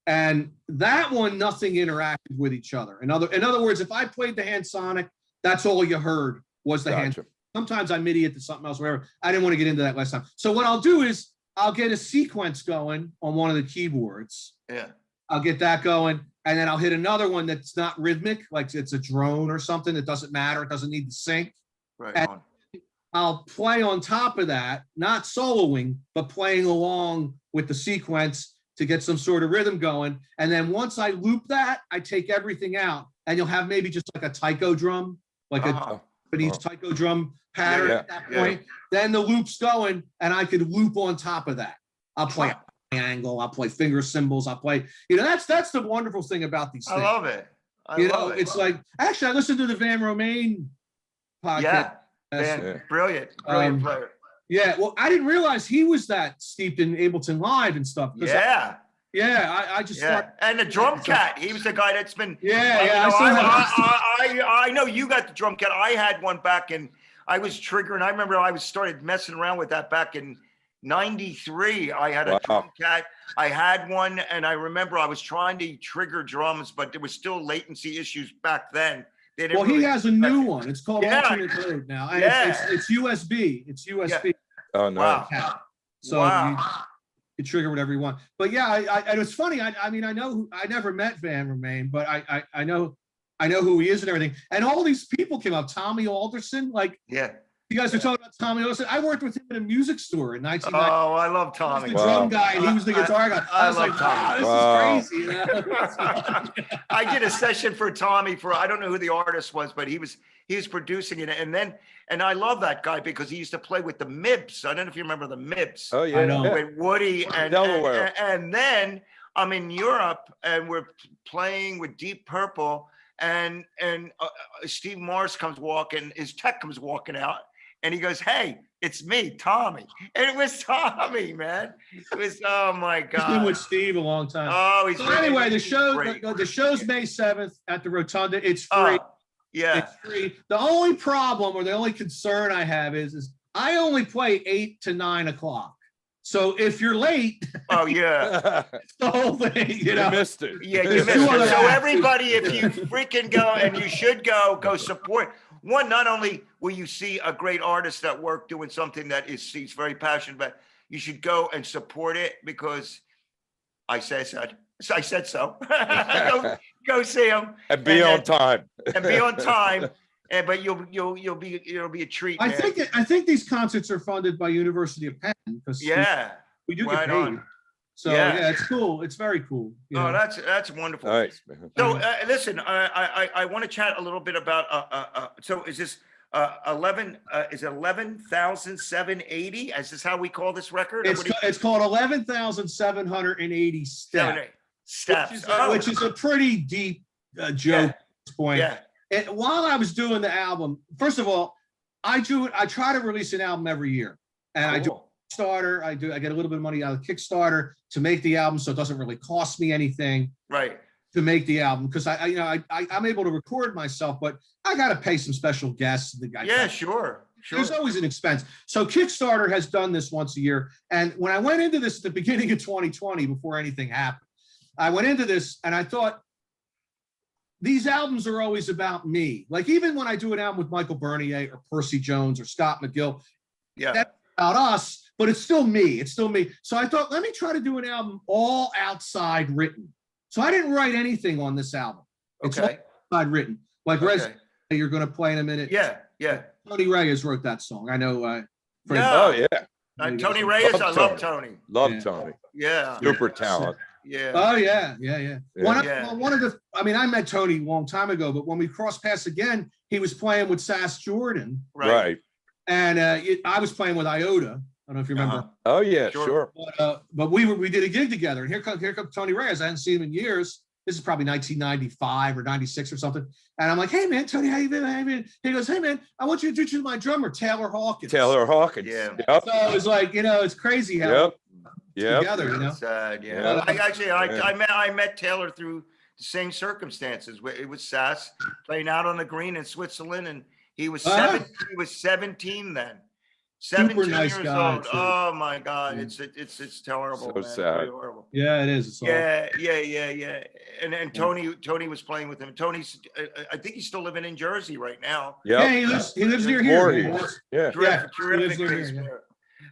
And that one, nothing interacted with each other. In other words, if I played the hand sonic, that's all you heard was the hand. Gotcha. Sometimes I MIDI it to something else, whatever. I didn't want to get into that last time. So what I'll do is I'll get a sequence going on one of the keyboards. Yeah. I'll get that going, and then I'll hit another one that's not rhythmic, like it's a drone or something. It doesn't matter. It doesn't need to sync. Right. And- on. I'll play on top of that, not soloing, but playing along with the sequence to get some sort of rhythm going. And then once I loop that, I take everything out, and you'll have maybe just like a taiko drum, like a Uh-huh. Japanese taiko drum pattern Yeah, at that yeah. point. Then the loop's going, and I could loop on top of that. I'll play angle, I'll play finger cymbals, I'll play, that's the wonderful thing about these I things. love it. I You know, love it. it's like, actually, I listened to the Van Romain podcast. Yeah. That's- Man, Yeah. brilliant Um, player. Yeah, well, I didn't realize he was that steeped in Ableton Live and stuff. 'Cause Yeah. I just Yeah. thought, And the drum cat. He was the guy that's been. yeah, You yeah. know, I still have, I know you got the drum kit. I had one back in, I was triggering. I remember I started messing around with that back in 93. I had a Wow. drum cat. I had one, and I remember I was trying to trigger drums, but there was still latency issues back then. They didn't well, he really has a new one. It's called Yeah. alternate mode now. And Yeah. it's USB. It's USB. Oh no. Wow. Cat. So Wow. you trigger whatever you want. But yeah, and it's funny. I mean, I know I never met Van Romain, but I know who he is and everything. And all these people came up. Tommy Alderson, like Yeah. you guys are talking about Tommy Alderson. I worked with him in a music store in 1990. Oh, I love He was Tommy. the Wow. drum guy, and he was the guitar guy. I I was love like, Tommy. Wow. wow, this is crazy. You know? I did a session for Tommy I don't know who the artist was, but he was producing it. And I love that guy because he used to play with the Mibs. I don't know if you remember the Mibs. Oh yeah. I know. With Woody and Delaware. and then I'm in Europe and we're playing with Deep Purple and Steve Morris comes walking, his tech comes walking out and he goes, "Hey, it's me, Tommy." And it was Tommy, man. It was, oh my He's been with God. Steve a long time. Oh, he's So anyway, the great. show's May 7th at the Rotunda. It's free. Yeah. It's free. The only problem or the only concern I have is I only play 8 to 9 o'clock. So if you're late, Oh, yeah. it's the whole thing, you You know. missed it. Yeah, you There's missed two it. other So acts. everybody, if you freaking go, and you should go support. One, not only will you see a great artist at work doing something that he's very passionate about, you should go and support it because I said so. Go see him And be on time. and be on time. And but it'll be a treat. I Man. think these concerts are funded by University of Penn because Yeah. we do get right paid. on. So Yeah. yeah, it's cool. It's very cool. you Oh, know. that's wonderful. Nice, man. So listen, I want to chat a little bit about. So is this 11? Is it 11,780? Is this how we call this record? Or what do you- It's called 11,780 steps, steps. Oh, which is a pretty deep joke at this point. yeah. And while I was doing the album, first of all, I try to release an album every year, and I do Cool. Kickstarter. I get a little bit of money out of Kickstarter to make the album, so it doesn't really cost me anything Right. to make the album because I'm able to record myself, but I got to pay some special guests. Yeah, sure. There's always an expense. So Kickstarter has done this once a year. And when I went into this at the beginning of 2020, before anything happened, I went into this and I thought, these albums are always about me. Like even when I do an album with Michael Bernier or Percy Jones or Scott McGill, Yeah. that's about us, but it's still me. It's still me. So I thought, let me try to do an album all outside written. So I didn't write anything on this album. It's Okay. all outside written. Like Rez, Okay. you're going to play in a minute. Yeah. Yeah. Tony Reyes wrote that song. I know. Fred- Yeah. Oh, yeah. Tony Reyes. Love I love Tony. Love Yeah. Tony. Yeah. Super talent. Yeah. Oh yeah. Yeah. One of the. I mean, I met Tony a long time ago, but when we crossed paths again, he was playing with Sass Jordan, Right. and I was playing with Iota. I don't know if you remember. Uh-huh. Oh, yeah, Sure. sure. But we did a gig together, and here comes Tony Reyes. I hadn't seen him in years. This is probably 1995 or 96 or something. And I'm like, hey man, Tony, how you been? How you been? He goes, hey man, I want you to introduce you to my drummer, Taylor Hawkins. Taylor Hawkins. Yeah. Yep. So it was like, it's crazy how Yep. Yep. together, Sad, yeah. Yeah. I met Taylor through the same circumstances. It was Sass playing out on the green in Switzerland, and he was Uh-huh. he was 17 then. Super 17 nice years guy, old. too. Oh my God, Yeah. it's terrible. So man. sad. Really horrible. Yeah, it is. It's Yeah. And Tony was playing with him. Tony's, I think he's still living in Jersey right now. Yeah, Yep. he lives near here. Voorhees. Yeah. Terrific, he lives terrific near bass here, player.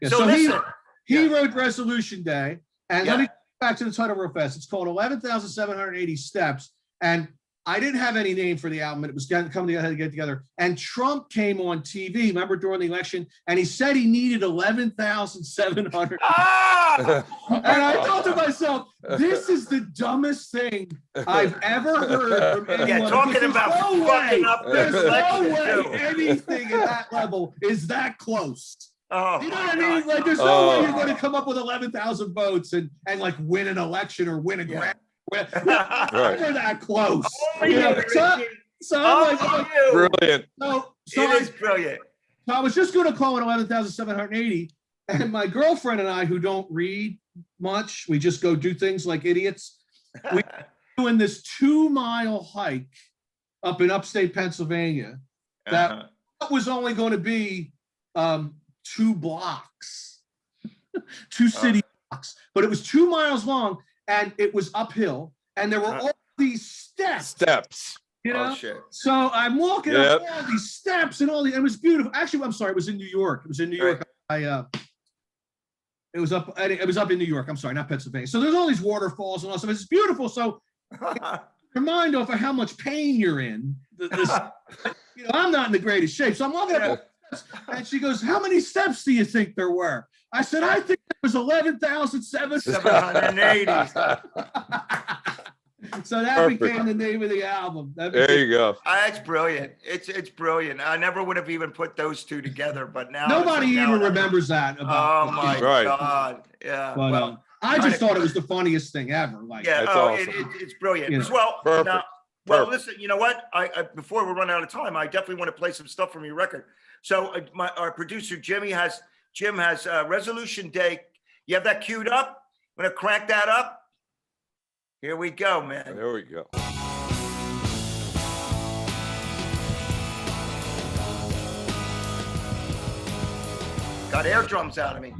Yeah, So so listen, he yeah. wrote Resolution Day, and Yeah. let me go back to the title real fast. It's called 11,780 Steps, and I didn't have any name for the album. It was coming together to get together, and Trump came on TV. Remember during the election, and he said he needed 11,700. Ah! And I thought to myself, this is the dumbest thing I've ever heard from anyone. Yeah, talking because about there's no fucking way- up the There's no election, too. way anything at that level is that close. Oh, You know my what I mean? God. Like, there's no way Oh. you're going to come up with 11,000 votes and like win an election or win a Yeah. grant. We're Right. that close. Only You know, you, so Richie. so I'm like, Only you. Brilliant. so It is brilliant. I was just going to call it 11,780. And my girlfriend and I, who don't read much, we just go do things like idiots. We doing this 2-mile hike up in upstate Pennsylvania. That Uh-huh. was only going to be 2 blocks, 2 city blocks, but it was 2 miles long and it was uphill. And there were all these steps. You know? Oh, shit. So I'm walking up all these steps and it was beautiful. Actually, I'm sorry, it was in New York. It was in New York. It was up in New York. I'm sorry, not Pennsylvania. So there's all these waterfalls and all stuff. It's beautiful. So your mind off of how much pain you're in. I'm not in the greatest shape. So I'm walking up all the steps, and she goes, how many steps do you think there were? I said, I think it was 11,700. 780. So that Perfect. became the name of the album. There you go. That's brilliant. It's brilliant. I never would have even put those two together, but now Nobody now even I- remembers that. Oh About my Right. God. Yeah. But Well, I just thought it was the funniest thing ever. Like, yeah. That's Oh, awesome. it's brilliant. You know. Well, Perfect. now, well, Perfect. listen. You know what? I before we run out of time, I definitely want to play some stuff from your record. So our producer Jim has Resolution Day. You have that queued up? I'm gonna crank that up. Here we go, man. There we go. Got air drums out of me.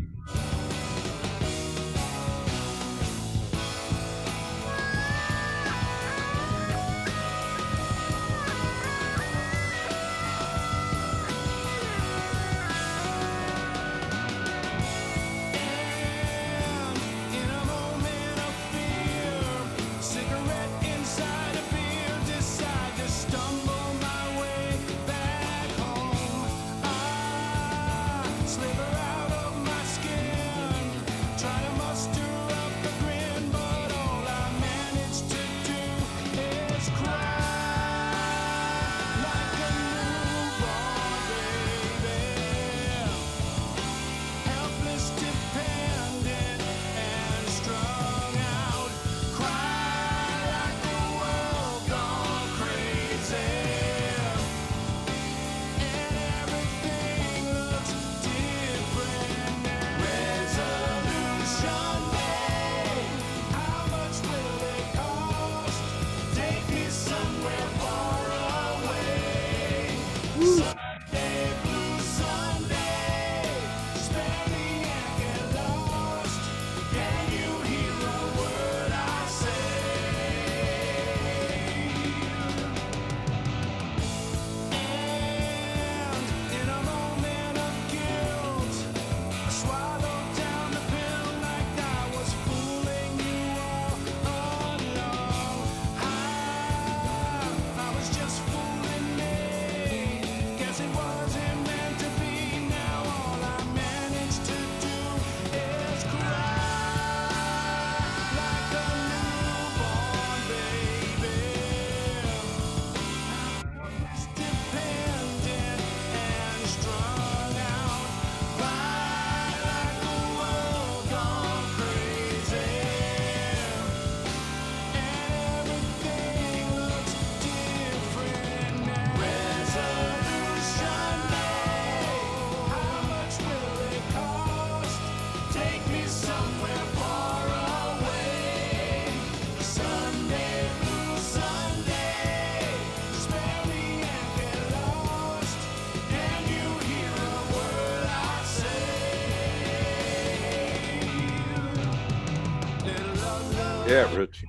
Yeah, Ritchie.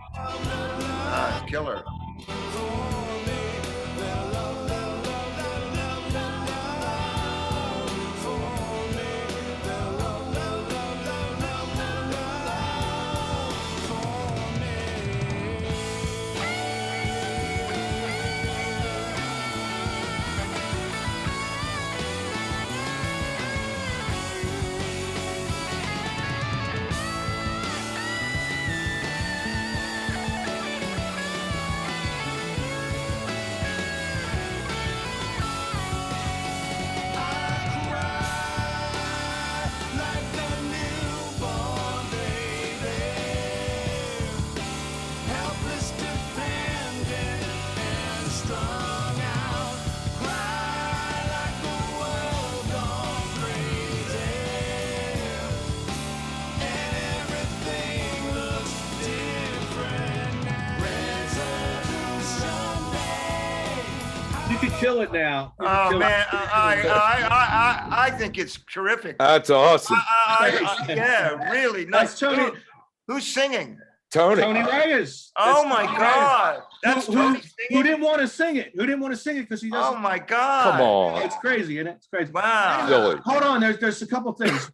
Killer. You could kill it now. You could Oh kill man, it. I think it's terrific. That's awesome. Yeah, really That's nice. Tony. Who's singing? Tony. Tony Reyes. Oh That's my Tony God, that's Who- Tony Who singing. didn't want to sing it? Who didn't want to sing it because he doesn't? Oh my God. Come on. It's crazy, isn't it? It's crazy. Wow. Silly. Hold on, there's a couple things.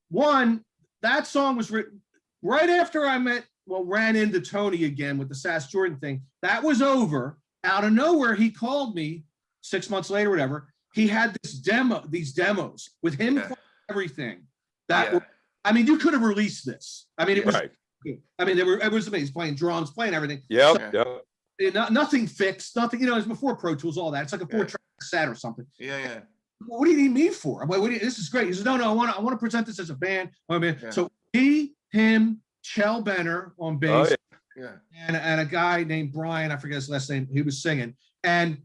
One, that song was written right after I ran into Tony again with the Sass Jordan thing. That was over. Out of nowhere, he called me 6 months later, whatever. He had these demos with him Yeah. playing everything. Yeah. I mean, you could have released this. I mean, it was. Right. I mean, it was amazing. He's playing drums, playing everything. Yep. Yeah. Yep. Nothing fixed. Nothing. You know, it was before Pro Tools, all that. It's like a 4-track set or something. Yeah. What do you need me for? I'm like, this is great. He says, no, I want to present this as a band. I mean, Yeah. so him, Chell Benner on Oh, bass, yeah. Yeah. and a guy named Brian, I forget his last name, he was singing. And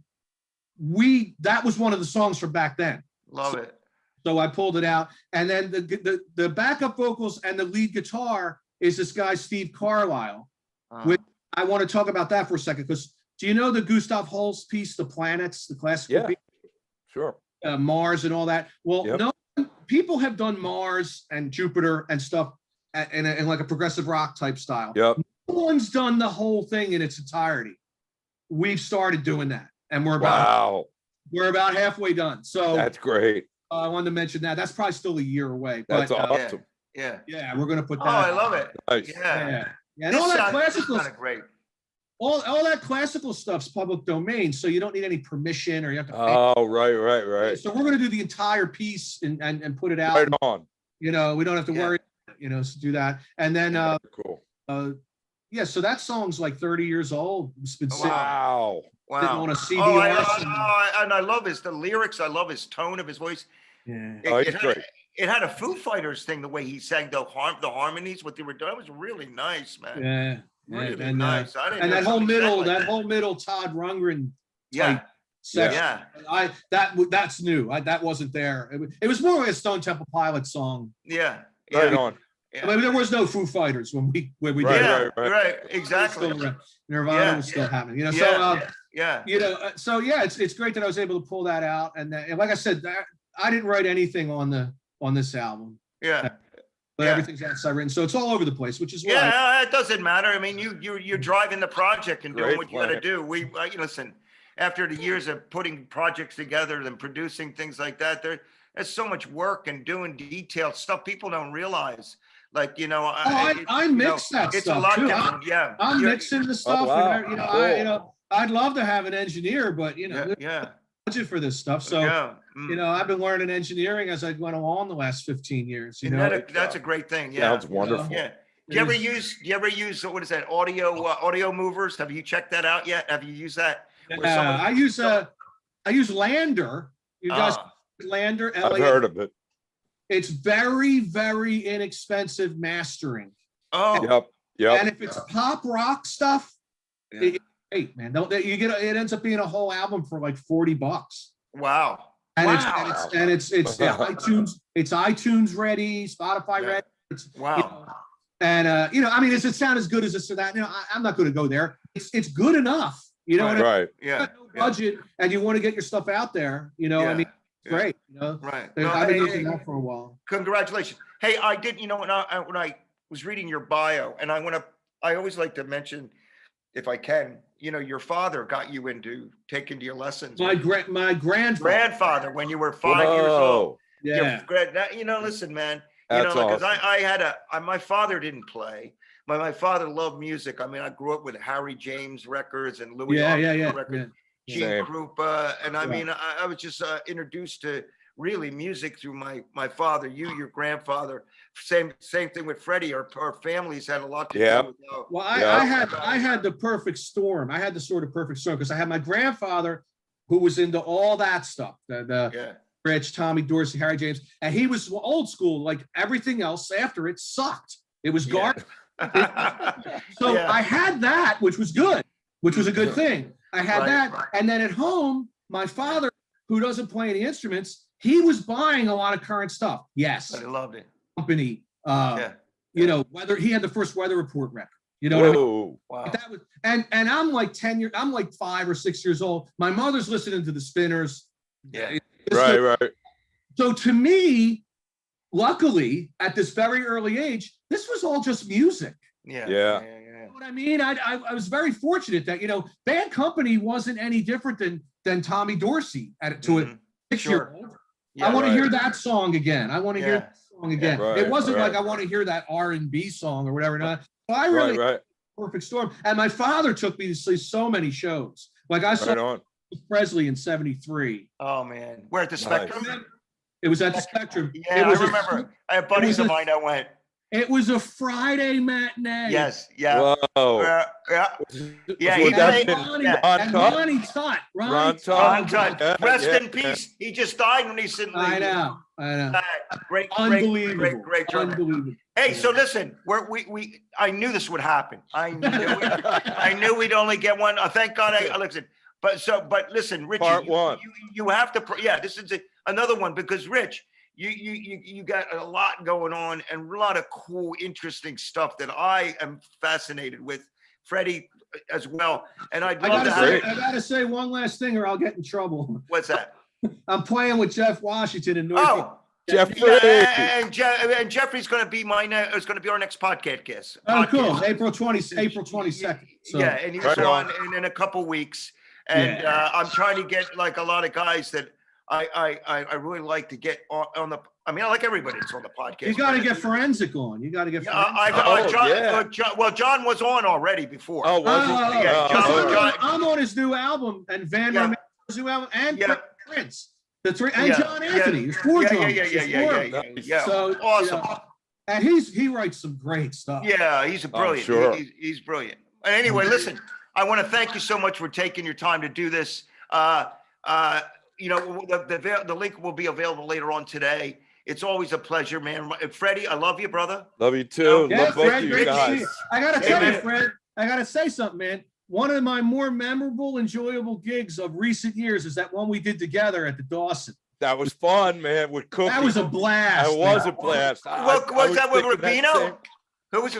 that was one of the songs from back then. Love it. So I pulled it out. And then the backup vocals and the lead guitar is this guy, Steve Carlisle. Uh, I want to talk about that for a second, because do you know the Gustav Holst piece, The Planets, the classical Yeah. piece? Sure. Mars and all that. Well, Yep. no people have done Mars and Jupiter and stuff in like a progressive rock type style. Yep. No one's done the whole thing in its entirety. We've started doing that, and we're Wow. about halfway done. So That's great. I wanted to mention that. That's probably still a year away, but That's awesome. Yeah. yeah, we're gonna put Oh, that. I love it. Nice. Yeah. And all that This classical, sounded great. all that classical stuff's public domain, so you don't need any permission or you have to pay. Oh, right. So we're gonna do the entire piece and put it out. Right on. You know, we don't have to worry, to do that. And then Cool. yeah, so that song's like 30 years old. It's been sitting Wow. Wow. on a CD. Oh, and I love the lyrics. I love his tone of his voice. Yeah. Oh, he's great. It had a Foo Fighters thing, the way he sang the harmonies, what they were doing. It was really nice, man. Yeah. Really and nice. I didn't and know that whole somebody sang middle, like that whole middle Todd Rundgren Yeah. type section. Yeah. That's new. That wasn't there. It was more like a Stone Temple Pilots song. Yeah. Right Yeah. on. I mean, there was no Foo Fighters when we Right, did it. Right. Exactly. Still around. Nirvana Yeah, was still happening. Yeah. So yeah, it's great that I was able to pull that out. And like I said, I didn't write anything on this album, Yeah. but Yeah. everything's outside written, so it's all over the place, which is why. Yeah, it doesn't matter. I mean, you're driving the project and doing Great what you got to plan. do. Listen, after the years of putting projects together and producing things like that, there's so much work and doing detailed stuff people don't realize. Like, I mix that it's stuff a lot too. different. Yeah. I'm mixing the stuff. wow. And, I'd love to have an engineer, but Yeah. Yeah. budget for this stuff. So Yeah. Mm. I've been learning engineering as I went along the last 15 years. That's a great thing. Yeah. Sounds wonderful. Yeah. Do you ever use what is that audio movers? Have you checked that out yet? Have you used that? Where someone- I use Lander. You guys, Ah, Lander. I've heard of it. It's very, very inexpensive mastering. oh, Yep. And if it's pop rock stuff, Yeah. it's great, man. It ends up being a whole album for like $40. wow. And Wow. it's iTunes ready, Spotify Yeah. ready. It's, Wow. and does it sound as good as this or that? I'm not going to go there. It's good enough. You know what I mean? Right. Yeah. Got no budget, and you want to get your stuff out there. I Yeah. mean, it's Yeah. great. Right. I've been No, using that for a while. congratulations. Hey, I did, when I was reading your bio, and I always like to mention, if I can, your father got you into taking your lessons. My grandfather, when you were 5 years old. Whoa. Yeah. Listen, man, That's because awesome. my father didn't play. My father loved music. I mean, I grew up with Harry James records and Louis Armstrong records, Gene Same. Krupa, and I Yeah. mean, I was just introduced to really music through my father, your grandfather. Same thing with Freddie. Our families had a lot to Yeah. do with Well, Yeah. I had the perfect storm. I had the sort of perfect storm because I had my grandfather who was into all that stuff. The yeah. Rich, Tommy Dorsey, Harry James, and he was old school. Like everything else after it sucked. It was Yeah. garbage. So Yeah. I had that, which was good, which was a good thing. I had Right, that. right. And then at home, my father, who doesn't play any instruments, he was buying a lot of current stuff. Yes. I loved it. Company. Yeah. Weather. He had the first Weather Report record. You know what I mean? Whoa. Wow. That was, and I'm like 5 or 6 years old. My mother's listening to the Spinners. Yeah. Right. So to me, luckily, at this very early age, this was all just music. Yeah. Yeah. You know what I mean? I was very fortunate that, Bad Company wasn't any different than Tommy Dorsey to a Mhm. 6-year-old. Yeah, I want to right. hear that song again. I want to hear Yeah. that song again. Right, It wasn't right. like I want to hear that R&B song or whatever. No. So I really Right. perfect storm. And my father took me to see so many shows. Like I saw Right on. Presley in '73. Oh man, we're at the Nice. Spectrum. It was at the Spectrum. Yeah, It was I remember. I have buddies was of a- mine that went. It was a Friday matinee. Yes. Yeah. Whoa. Yeah. Yeah, Would he that played- been Ronnie, yeah. Ron and Tutt? Ronnie Tutt. Ron Tutt. Long time. Yeah, Rest yeah, in peace. He just died recently. I know. Great, Unbelievable. great drummer. Unbelievable. Hey, so listen, I knew this would happen. I knew we'd only get one. Thank God I listened. But listen, Richie, Part one. you have to. This is another one because Rich, you got a lot going on and a lot of cool, interesting stuff that I am fascinated with. Freddie as well, and I'd love to have. I gotta say one last thing, or I'll get in trouble. What's that? I'm playing with Jeff Washington in North. Oh, Jeffrey. Yeah, and Jeffrey's going to be is going to be our next podcast guest. Oh, cool. Podcast. April 22nd. So. Yeah, and he's Right on on. in a couple weeks. And I'm trying to get like a lot of guys that I really like to get on the. I mean, I like everybody that's on the podcast. You got to but- get Forensic on. You got to get Yeah, Forensic. John was on already before. Oh, was it? Yeah, John- I'm on his new album and Van Yeah. Rompuyl's new album and Yeah. Prince. The three and Yeah, John Anthony. There's four yeah, drummers. yeah, There's yeah, four yeah, of them. yeah. So Awesome. And he writes some great stuff. Yeah, he's a brilliant. sure. He's brilliant. And anyway, listen, I want to thank you so much for taking your time to do this. You know, the link will be available later on today. It's always a pleasure, man. Freddie, I love you, brother. Love you too. Yeah, Love both Fred, of you great to see guys. you. I gotta Hey, tell you, man. Fred, I gotta say something, man. One of my more memorable, enjoyable gigs of recent years is that one we did together at the Dawson. That was fun, man. With Cookie. That was a blast. That was man. a blast. Was that with thinking Rubino? same-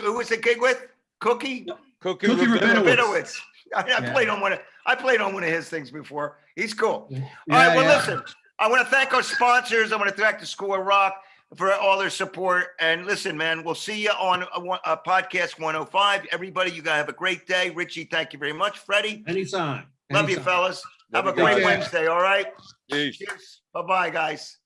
Who was the gig with? Cookie? Cookie Cookie Rabinowitz. Rabinowitz. I Yeah. played on one of his things before. He's cool. Yeah, All right, well, yeah. listen, I want to thank our sponsors. I want to thank the School of Rock for all their support. And listen, man, we'll see you on podcast 105. Everybody, you guys have a great day. Richie, thank you very much. Freddie, Anytime. love you, Anytime. fellas. Have a Love you great guys. Wednesday, all right? Peace. Cheers. Bye-bye, guys.